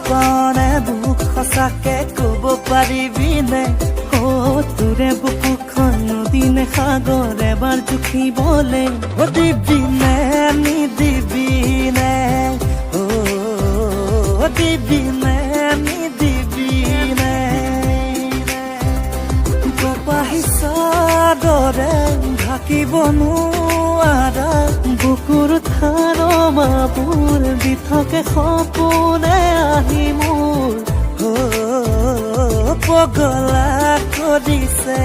পানে দুখ সঁচাকে ক'ব পাৰিবিনে তোৰে বুকুখন নদী নে সাগৰ এবাৰ জুখিবলে দিবিনে নিদিবিনে দিবিনে নিদিবিনে কপাহী চাদৰে ঢাকিব নোৱাৰা বুকুৰ ধাৰমাবোৰ দি থাকে সপোনে আহি মোৰ পগলা কৰিছে